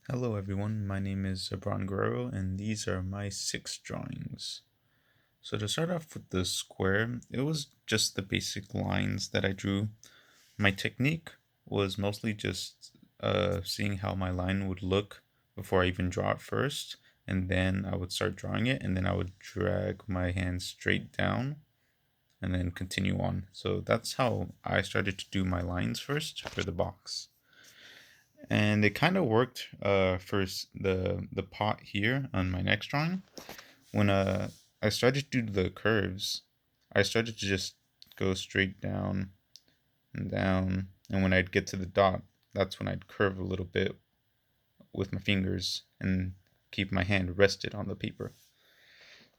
Hello everyone, my name is Zabran Guerrero and these are my 6 drawings. So to start off with the square, it was just the basic lines that I drew. My technique was mostly just seeing how my line would look before I even draw it first, and then I would start drawing it, and then I would drag my hand straight down and then continue on. So that's how I started to do my lines first for the box. And it kind of worked for the pot here on my next drawing. When I started to do the curves, I started to just go straight down and down, and when I'd get to the dot, that's when I'd curve a little bit with my fingers and keep my hand rested on the paper.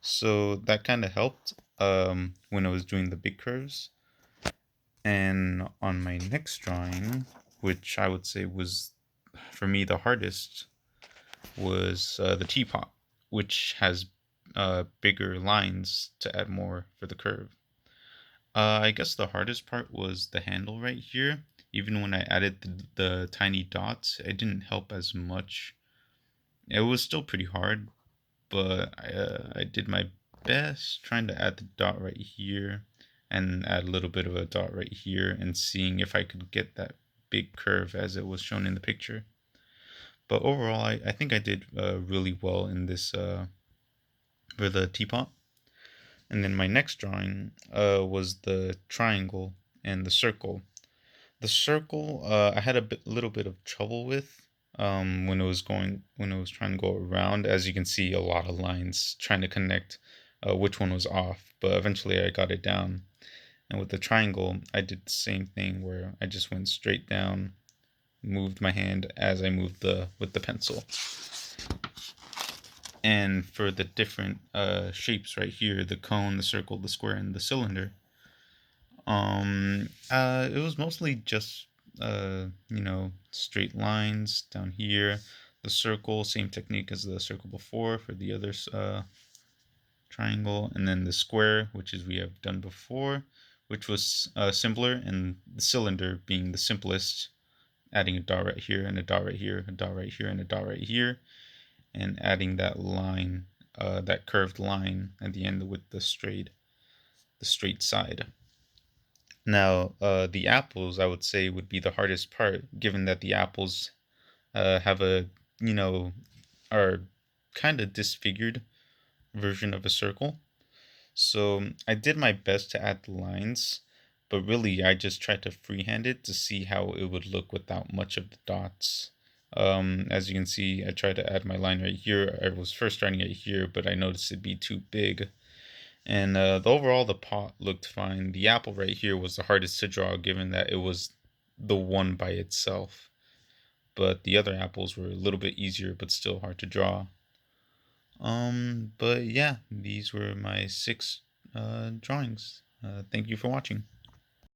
So that kind of helped when I was doing the big curves. And on my next drawing, which I would say was for me the hardest, was the teapot, which has bigger lines to add more for the curve. I guess the hardest part was the handle right here. Even when I added the tiny dots, it didn't help as much. It was still pretty hard, but I did my best trying to add the dot right here and add a little bit of a dot right here and seeing if I could get that big curve as it was shown in the picture. But overall, I think I did really well in this for the teapot. And then my next drawing was the triangle and the circle. The circle I had little bit of trouble with when it was trying to go around. As you can see, a lot of lines trying to connect which one was off, but eventually I got it down. And with the triangle, I did the same thing where I just went straight down, moved my hand as I moved the with the pencil. And for the different shapes right here, the cone, the circle, the square, and the cylinder, it was mostly just straight lines down here. The circle, same technique as the circle before for the other triangle, and then the square, which is we have done before, which was simpler, and the cylinder being the simplest, adding a dot right here and a dot right here, a dot right here and a dot right here, and adding that line, that curved line at the end with the straight side. Now, the apples, I would say, would be the hardest part, given that the apples have you know, are kind of disfigured version of a circle. So I did my best to add the lines, but really I just tried to freehand it to see how it would look without much of the dots. As you can see, I tried to add my line right here. I was first starting right here, but I noticed it'd be too big. And the pot looked fine. The apple right here was the hardest to draw, given that it was the one by itself. But the other apples were a little bit easier, but still hard to draw. But yeah, these were my 6 drawings. Thank you for watching.